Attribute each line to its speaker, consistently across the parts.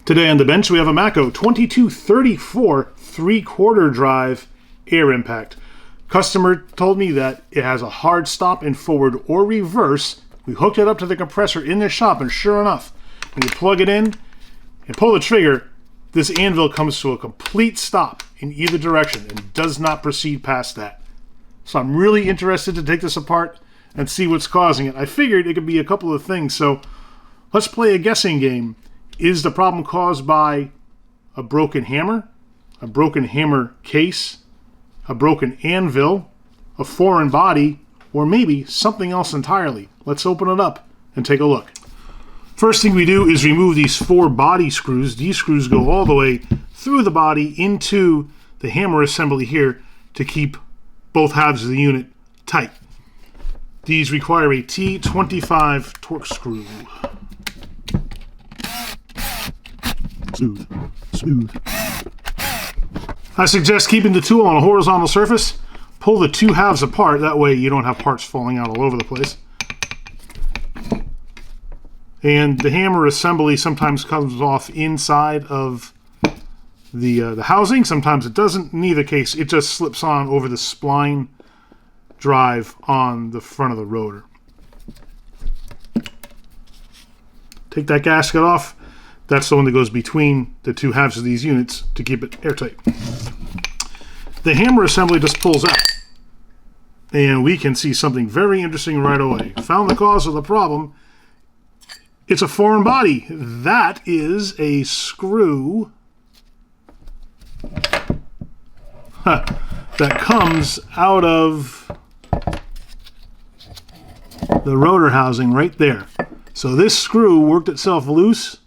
Speaker 1: Today on the bench we have a Matco 2234 3/4 drive air impact. Customer told me that it has a hard stop in forward or reverse. We hooked it up to the compressor in their shop, and sure enough, when you plug it in and pull the trigger, this anvil comes to a complete stop in either direction and does not proceed past that. So I'm really interested to take this apart and see what's causing it. I figured it could be a couple of things, so let's play a guessing game. Is the problem caused by a broken hammer case, a broken anvil, a foreign body, or maybe something else entirely? Let's open it up and take a look. First thing we do is remove these 4 body screws. These screws go all the way through the body into the hammer assembly here to keep both halves of the unit tight. These require a T25 torque screw. Smooth. I suggest keeping the tool on a horizontal surface. Pull the 2 halves apart, that way you don't have parts falling out all over the place. And the hammer assembly sometimes comes off inside of the housing, sometimes it doesn't. In either case, it just slips on over the spline drive on the front of the rotor. Take that gasket off. That's the one that goes between the 2 halves of these units to keep it airtight. The hammer assembly just pulls out, and we can see something very interesting right away. Found the cause of the problem. It's a foreign body. That is a screw that comes out of the rotor housing right there. So this screw worked itself loose,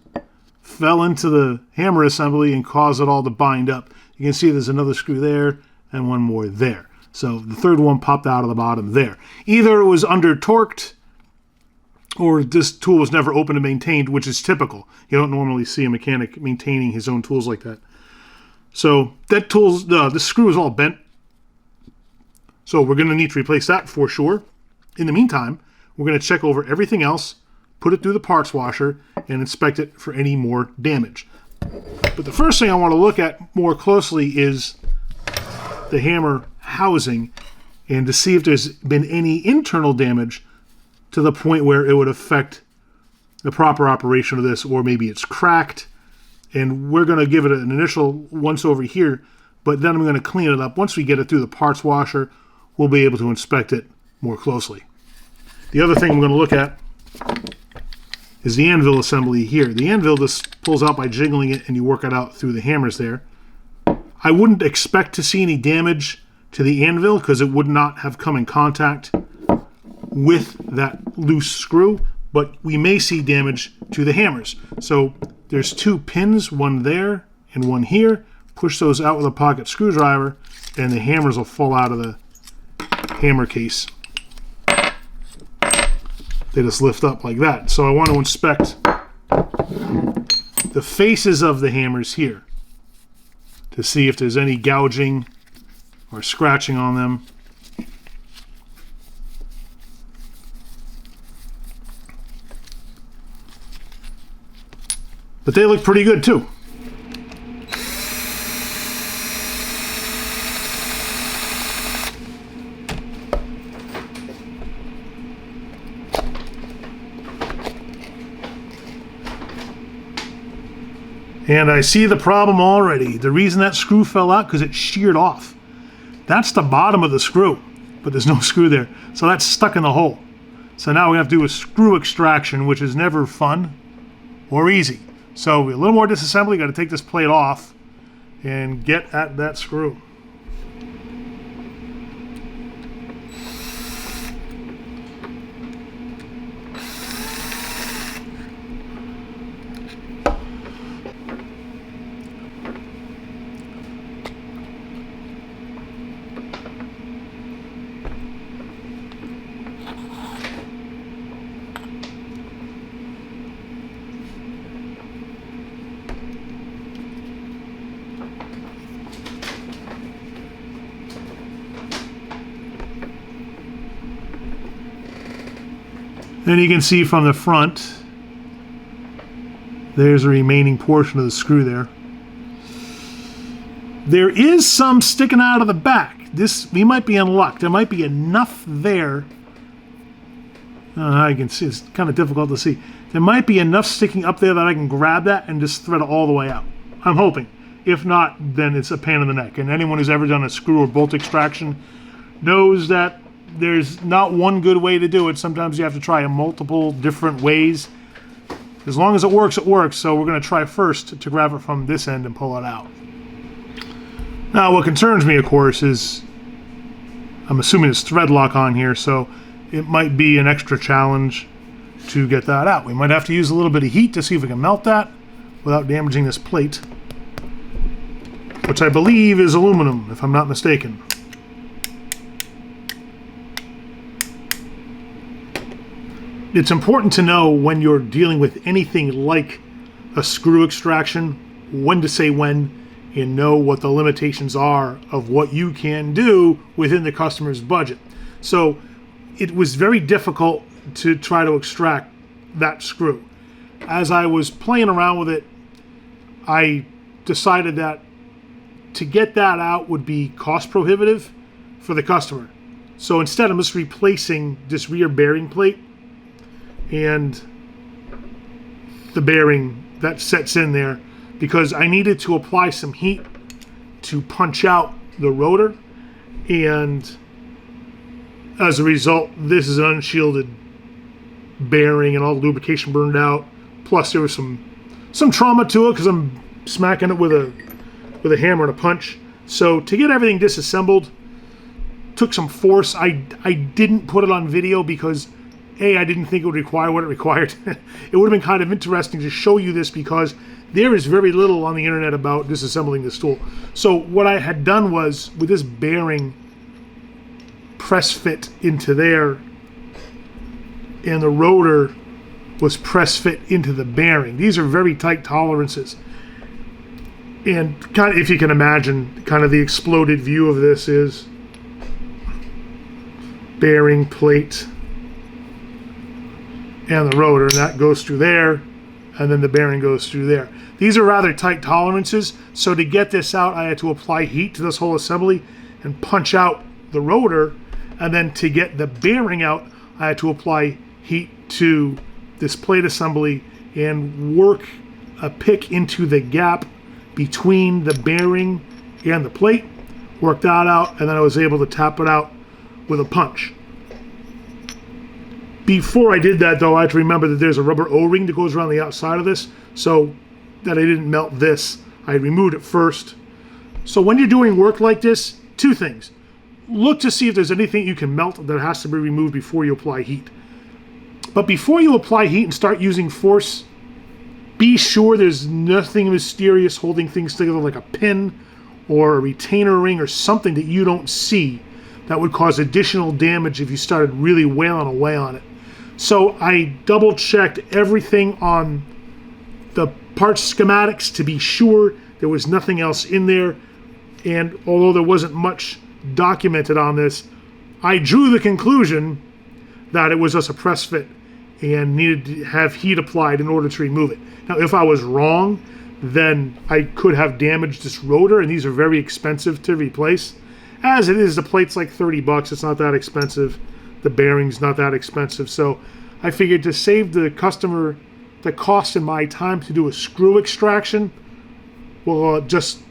Speaker 1: fell into the hammer assembly, and caused it all to bind up. You can see there's another screw there and one more there. So the third one popped out of the bottom there. Either it was under torqued or this tool was never opened and maintained, which is typical. You don't normally see a mechanic maintaining his own tools like that. So that the screw is all bent. So we're going to need to replace that for sure. In the meantime, we're going to check over everything else, put it through the parts washer, and inspect it for any more damage. But the first thing I want to look at more closely is the hammer housing, and to see if there's been any internal damage to the point where it would affect the proper operation of this, or maybe it's cracked. And we're going to give it an initial once over here, but then I'm going to clean it up. Once we get it through the parts washer, we'll be able to inspect it more closely. The other thing we're going to look at is the anvil assembly here. The anvil just pulls out by jiggling it, and you work it out through the hammers there. I wouldn't expect to see any damage to the anvil because it would not have come in contact with that loose screw, but we may see damage to the hammers. So there's 2 pins, one there and one here. Push those out with a pocket screwdriver, and the hammers will fall out of the hammer case. They just lift up like that. So I want to inspect the faces of the hammers here to see if there's any gouging or scratching on them. But they look pretty good too. And I see the problem already. The reason that screw fell out, because it sheared off. That's the bottom of the screw, but there's no screw there. So that's stuck in the hole. So now we have to do a screw extraction, which is never fun or easy. So a little more disassembly, got to take this plate off and get at that screw. Then you can see from the front There's the remaining portion of the screw there. There is some sticking out of the back. We might be in luck. There might be enough there. I don't know how you can see. It's kind of difficult to see. There might be enough sticking up there that I can grab that and just thread it all the way out. I'm hoping. If not, then it's a pain in the neck. And anyone who's ever done a screw or bolt extraction knows that there's not one good way to do it. Sometimes you have to try multiple different ways. As long as it works, it works. So we're going to try first to grab it from this end and pull it out. Now, what concerns me, of course, is I'm assuming it's thread lock on here, so it might be an extra challenge to get that out. We might have to use a little bit of heat to see if we can melt that without damaging this plate, which I believe is aluminum, if I'm not mistaken. It's important to know when you're dealing with anything like a screw extraction, when to say when, and know what the limitations are of what you can do within the customer's budget. So it was very difficult to try to extract that screw. As I was playing around with it, I decided that to get that out would be cost prohibitive for the customer. So instead, I'm just replacing this rear bearing plate and the bearing that sets in there, because I needed to apply some heat to punch out the rotor, and as a result, this is an unshielded bearing and all the lubrication burned out. Plus there was some trauma to it because I'm smacking it with a hammer and a punch. So to get everything disassembled took some force. I didn't put it on video because I didn't think it would require what it required. It would have been kind of interesting to show you this because there is very little on the internet about disassembling this tool. So what I had done was, with this bearing press fit into there, and the rotor was press fit into the bearing. These are very tight tolerances. And kind of, if you can imagine, kind of the exploded view of this is bearing plate and the rotor, and that goes through there, and then the bearing goes through there. These are rather tight tolerances, so to get this out, I had to apply heat to this whole assembly and punch out the rotor, and then to get the bearing out, I had to apply heat to this plate assembly and work a pick into the gap between the bearing and the plate, work that out, and then I was able to tap it out with a punch. Before I did that, though, I had to remember that there's a rubber O-ring that goes around the outside of this, so that I didn't melt this. I removed it first. So when you're doing work like this, two things. Look to see if there's anything you can melt that has to be removed before you apply heat. But before you apply heat and start using force, be sure there's nothing mysterious holding things together like a pin or a retainer ring or something that you don't see that would cause additional damage if you started really wailing away on it. So I double checked everything on the parts schematics to be sure there was nothing else in there, and although there wasn't much documented on this, I drew the conclusion that it was just a press fit and needed to have heat applied in order to remove it. Now, if I was wrong, then I could have damaged this rotor, and these are very expensive to replace. As it is, the plate's like 30 bucks. It's not that expensive. The bearing's not that expensive. So I figured to save the customer the cost and my time to do a screw extraction, we'll just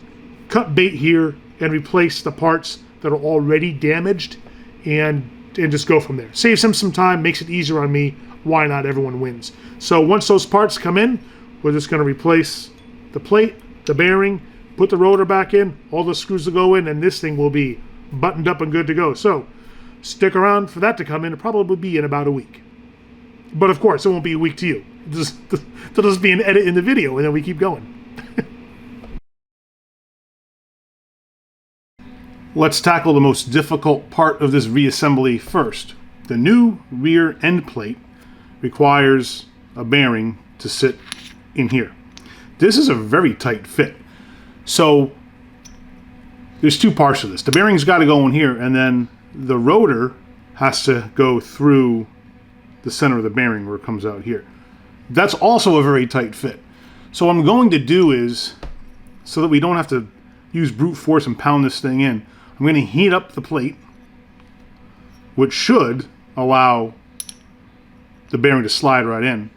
Speaker 1: cut bait here and replace the parts that are already damaged and just go from there. Saves him some time, makes it easier on me. Why not? Everyone wins. So once those parts come in, we're just going to replace the plate, the bearing, put the rotor back in, all the screws will go in, and this thing will be buttoned up and good to go. So stick around for that to come in. It'll probably be in about a week. But of course, it won't be a week to you. There'll just be an edit in the video, and then we keep going. Let's tackle the most difficult part of this reassembly first. The new rear end plate requires a bearing to sit in here. This is a very tight fit. So there's two parts to this. The bearing's got to go in here, and then the rotor has to go through the center of the bearing where it comes out here. That's also a very tight fit. So what I'm going to do is, so that we don't have to use brute force and pound this thing in, I'm going to heat up the plate, which should allow the bearing to slide right in.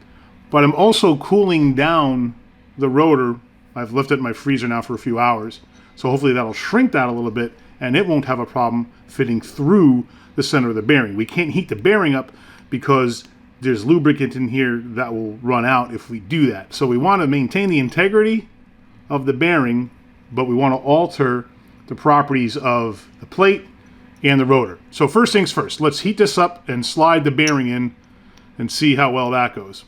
Speaker 1: But I'm also cooling down the rotor. I've left it in my freezer now for a few hours, so hopefully that'll shrink that a little bit and it won't have a problem fitting through the center of the bearing. We can't heat the bearing up because there's lubricant in here that will run out if we do that. So we want to maintain the integrity of the bearing, but we want to alter the properties of the plate and the rotor. So first things first, let's heat this up and slide the bearing in and see how well that goes.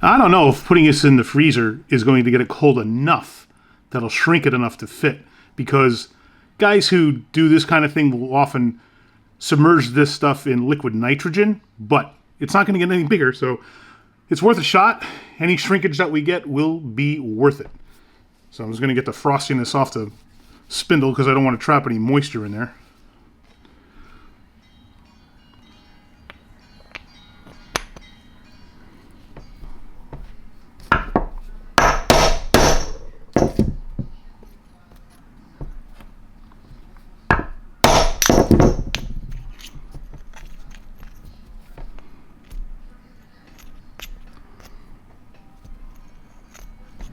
Speaker 1: I don't know if putting this in the freezer is going to get it cold enough that'll shrink it enough to fit, because guys who do this kind of thing will often submerge this stuff in liquid nitrogen, but it's not going to get any bigger, so it's worth a shot. Any shrinkage that we get will be worth it. So I'm just going to get the frostiness off the spindle because I don't want to trap any moisture in there.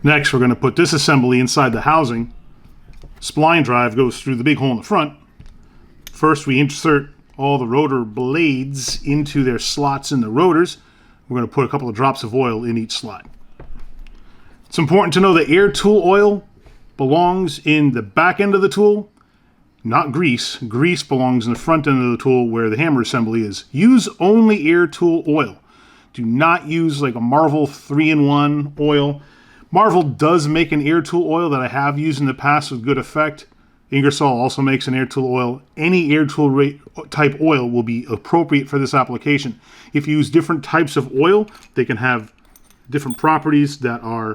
Speaker 1: Next, we're going to put this assembly inside the housing. Spline drive goes through the big hole in the front. First, we insert all the rotor blades into their slots in the rotors. We're going to put a couple of drops of oil in each slot. It's important to know that air tool oil belongs in the back end of the tool, not grease. Grease belongs in the front end of the tool where the hammer assembly is. Use only air tool oil. Do not use like a Marvel 3-in-1 oil. Marvel does make an air tool oil that I have used in the past with good effect. Ingersoll also makes an air tool oil. Any air tool type oil will be appropriate for this application. If you use different types of oil, they can have different properties that are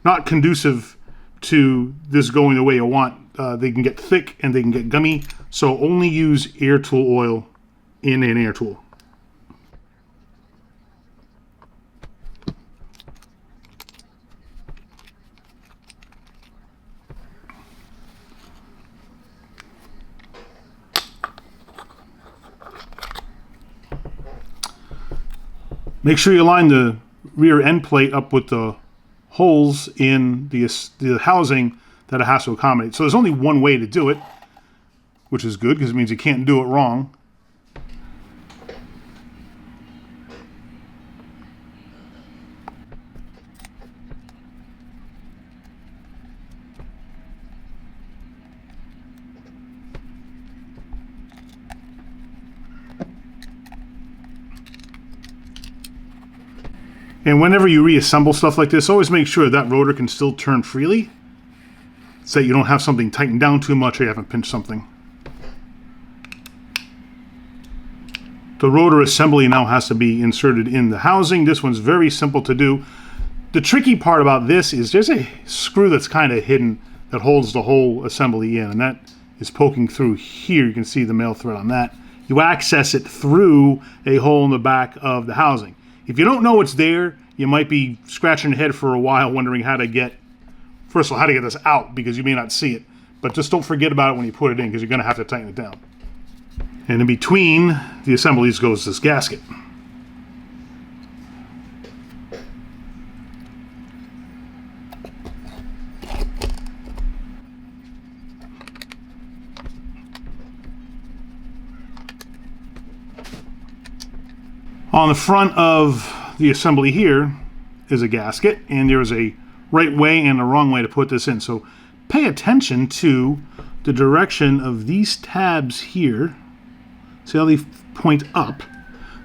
Speaker 1: not conducive to this going the way you want. They can get thick and they can get gummy, so only use air tool oil in an air tool. Make sure you line the rear end plate up with the holes in the housing that it has to accommodate. So there's only one way to do it, which is good because it means you can't do it wrong. And whenever you reassemble stuff like this, always make sure that rotor can still turn freely, so that you don't have something tightened down too much or you haven't pinched something. The rotor assembly now has to be inserted in the housing. This one's very simple to do. The tricky part about this is there's a screw that's kind of hidden that holds the whole assembly in, and that is poking through here. You can see the male thread on that. You access it through a hole in the back of the housing. If you don't know what's there, you might be scratching your head for a while wondering how to get, first of all, how to get this out, because you may not see it. But just don't forget about it when you put it in, because you're going to have to tighten it down. And in between the assemblies goes this gasket. On the front of the assembly here is a gasket, and there's a right way and a wrong way to put this in. So pay attention to the direction of these tabs here. See how they point up?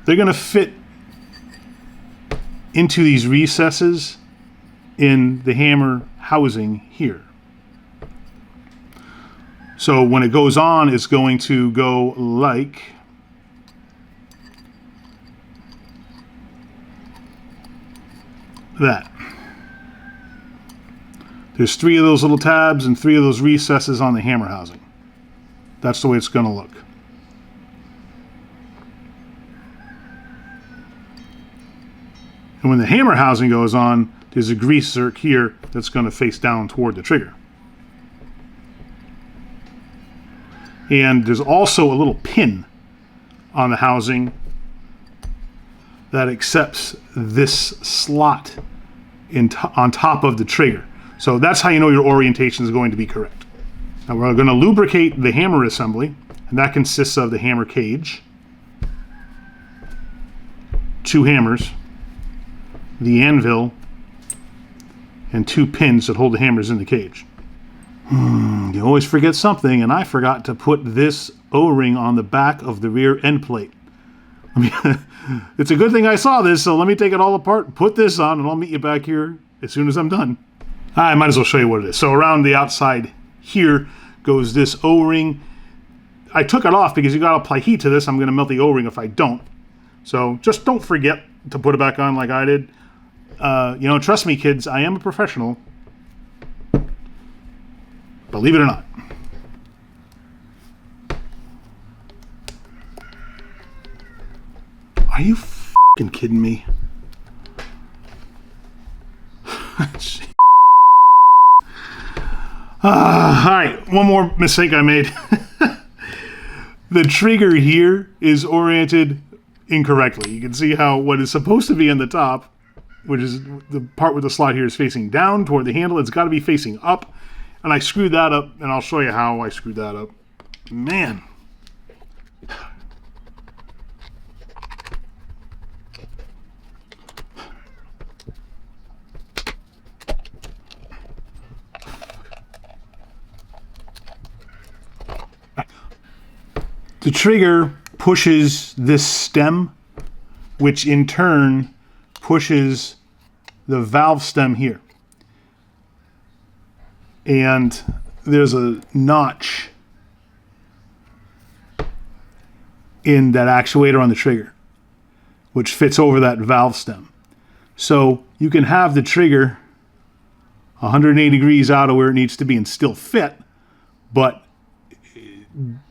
Speaker 1: They're going to fit into these recesses in the hammer housing here. So when it goes on, it's going to go like that. There's 3 of those little tabs and 3 of those recesses on the hammer housing. That's the way it's going to look. And when the hammer housing goes on, there's a grease zerk here that's going to face down toward the trigger. And there's also a little pin on the housing that accepts this slot on top of the trigger. So that's how you know your orientation is going to be correct. Now we're going to lubricate the hammer assembly, and that consists of the hammer cage, 2 hammers, the anvil, and 2 pins that hold the hammers in the cage. You always forget something, and I forgot to put this O-ring on the back of the rear end plate. I mean, it's a good thing I saw this, so let me take it all apart, put this on, and I'll meet you back here as soon as I'm done. I might as well show you what it is. So around the outside here goes this O-ring. I took it off because you got to apply heat to this. I'm going to melt the O-ring if I don't. So just don't forget to put it back on like I did. You know, trust me, kids, I am a professional. Believe it or not. Are you f***ing kidding me? Alright, one more mistake I made. The trigger here is oriented incorrectly. You can see how what is supposed to be on the top, which is the part where the slot here is facing down toward the handle, it's got to be facing up. And I screwed that up, and I'll show you how I screwed that up. Man. The trigger pushes this stem, which in turn pushes the valve stem here. And there's a notch in that actuator on the trigger, which fits over that valve stem. So you can have the trigger 180 degrees out of where it needs to be and still fit, but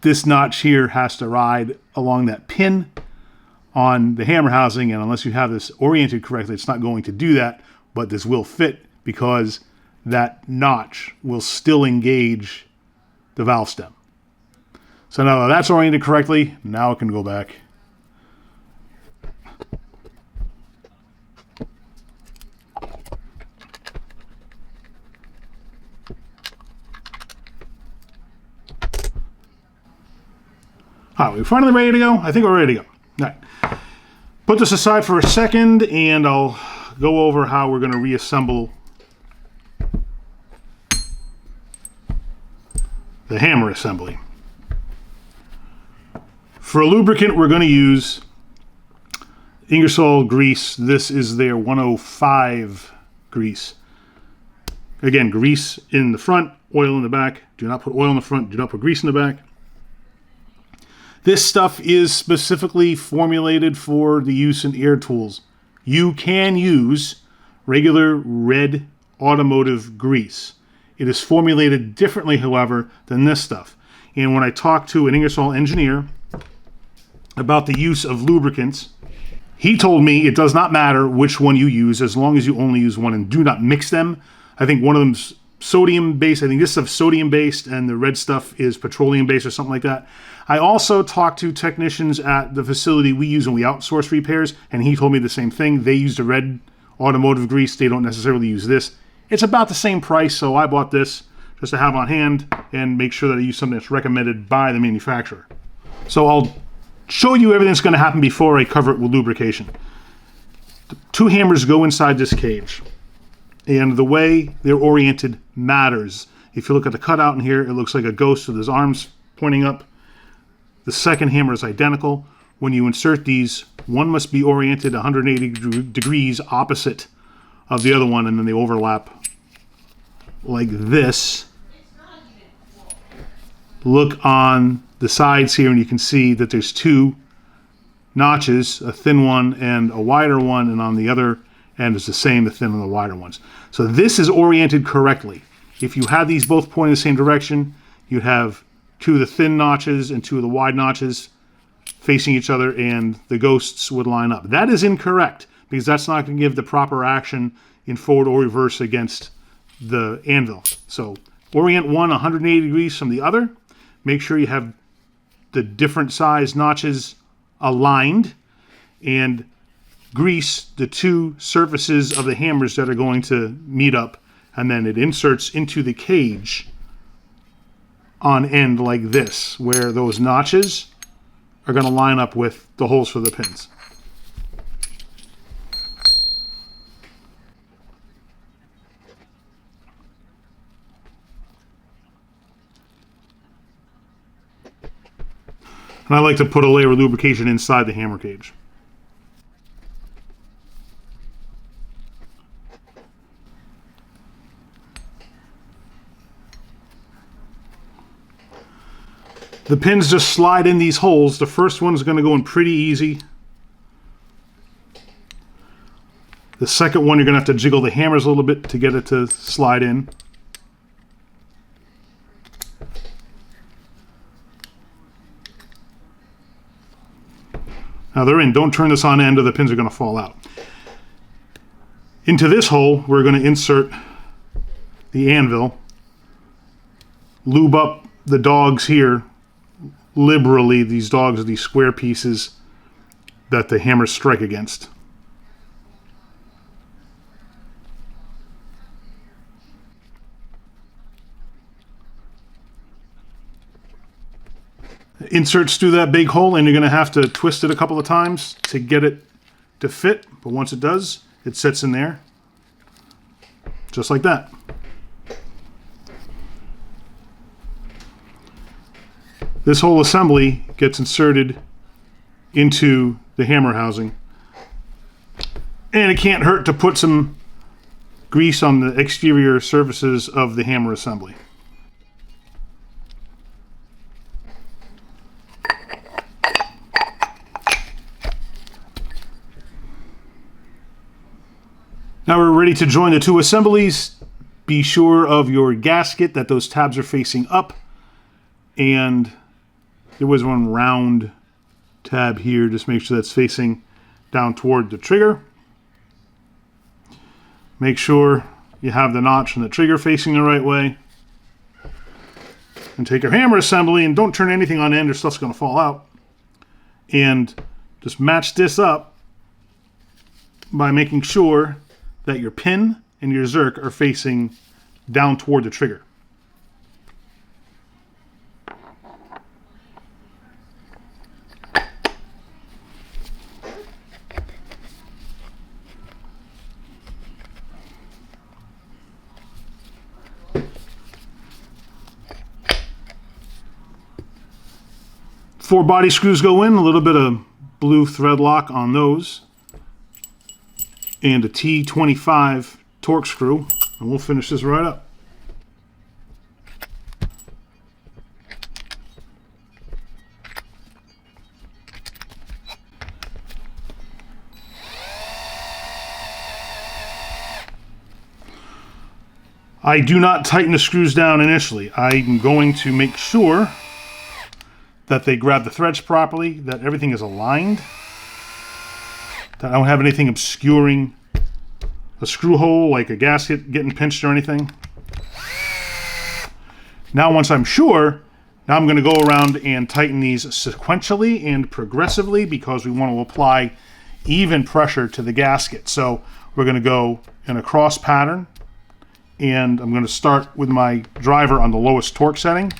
Speaker 1: this notch here has to ride along that pin on the hammer housing, and unless you have this oriented correctly, it's not going to do that, but this will fit because that notch will still engage the valve stem. So now that that's oriented correctly, now it can go back. All right, we're finally ready to go? I think we're ready to go. All right. Put this aside for a second, and I'll go over how we're going to reassemble the hammer assembly. For a lubricant, we're going to use Ingersoll grease. This is their 105 grease. Again, grease in the front, oil in the back. Do not put oil in the front, do not put grease in the back. This stuff is specifically formulated for the use in air tools. You can use regular red automotive grease. It is formulated differently, however, than this stuff. And when I talked to an Ingersoll engineer about the use of lubricants, he told me it does not matter which one you use as long as you only use one and do not mix them. I think one of them's sodium-based. I think this stuff's sodium-based and the red stuff is petroleum-based or something like that. I also talked to technicians at the facility we use when we outsource repairs, and he told me the same thing. They use the red automotive grease. They don't necessarily use this. It's about the same price, so I bought this just to have on hand and make sure that I use something that's recommended by the manufacturer. So I'll show you everything that's going to happen before I cover it with lubrication. The 2 hammers go inside this cage, and the way they're oriented matters. If you look at the cutout in here, it looks like a ghost with his arms pointing up. The second hammer is identical. When you insert these, one must be oriented 180 degrees opposite of the other one, and then they overlap like this. look on the sides here and you can see that there's two notches, a thin one and a wider one, and on the other end is the same, the thin and the wider ones. So this is oriented correctly. If you had these both pointing the same direction, you'd have two of the thin notches and two of the wide notches facing each other, and the ghosts would line up. That is incorrect, because that's not going to give the proper action in forward or reverse against the anvil. So orient one 180 degrees from the other. Make sure you have the different size notches aligned, and grease the two surfaces of the hammers that are going to meet up, and then it inserts into the cage on end like this, where those notches are going to line up with the holes for the pins. And I like to put a layer of lubrication inside the hammer cage. The pins just slide in these holes. The first one's going to go in pretty easy. The second one, you're going to have to jiggle the hammers a little bit to get it to slide in. Now they're in. Don't turn this on end or the pins are going to fall out. Into this hole, we're going to insert the anvil. Lube up the dogs here liberally. These dogs are these square pieces that the hammers strike against. Inserts through that big hole, and you're going to have to twist it a couple of times to get it to fit, but once it does, it sits in there just like that. This whole assembly gets inserted into the hammer housing, and it can't hurt to put some grease on the exterior surfaces of the hammer assembly. Now we're ready to join the two assemblies. Be sure of your gasket that those tabs are facing up, and there was one round tab here. Just make sure that's facing down toward the trigger. Make sure you have the notch and the trigger facing the right way. And take your hammer assembly, and don't turn anything on end or stuff's going to fall out. And just match this up by making sure that your pin and your zerk are facing down toward the trigger. Four body screws go in, a little bit of blue thread lock on those, and a T25 torque screw, and we'll finish this right up. I do not tighten the screws down initially. I'm going to make sure that they grab the threads properly, that everything is aligned, that I don't have anything obscuring a screw hole like a gasket getting pinched or anything. Now once I'm sure, now I'm going to go around and tighten these sequentially and progressively, because we want to apply even pressure to the gasket. So we're going to go in a cross pattern, and I'm going to start with my driver on the lowest torque setting.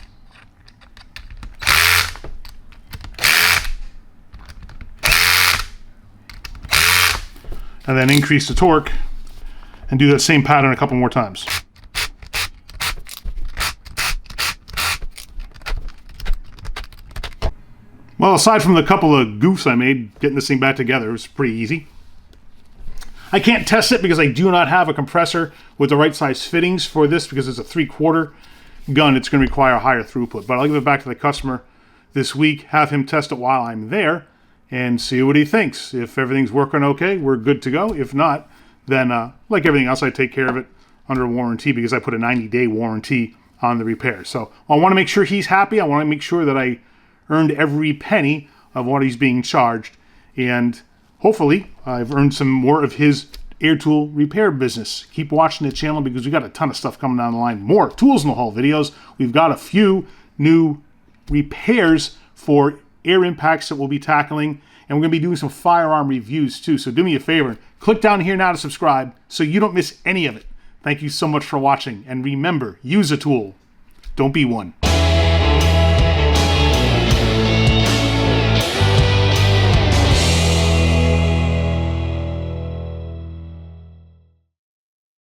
Speaker 1: And then increase the torque and do that same pattern a couple more times. Well, aside from the couple of goofs I made getting this thing back together, it was pretty easy. I can't test it because I do not have a compressor with the right size fittings for this, because it's a 3/4 gun, it's going to require higher throughput. But I'll give it back to the customer this week, have him test it while I'm there, and see what he thinks. If everything's working okay, we're good to go. If not, then like everything else, I take care of it under warranty because I put a 90-day warranty on the repair. So I want to make sure he's happy. I want to make sure that I earned every penny of what he's being charged. And hopefully I've earned some more of his air tool repair business. Keep watching the channel because we got a ton of stuff coming down the line. More tools in the hole videos. We've got a few new repairs for air impacts that we'll be tackling. And we're going to be doing some firearm reviews too. So do me a favor. Click down here now to subscribe so you don't miss any of it. Thank you so much for watching. And remember, use a tool. Don't be one.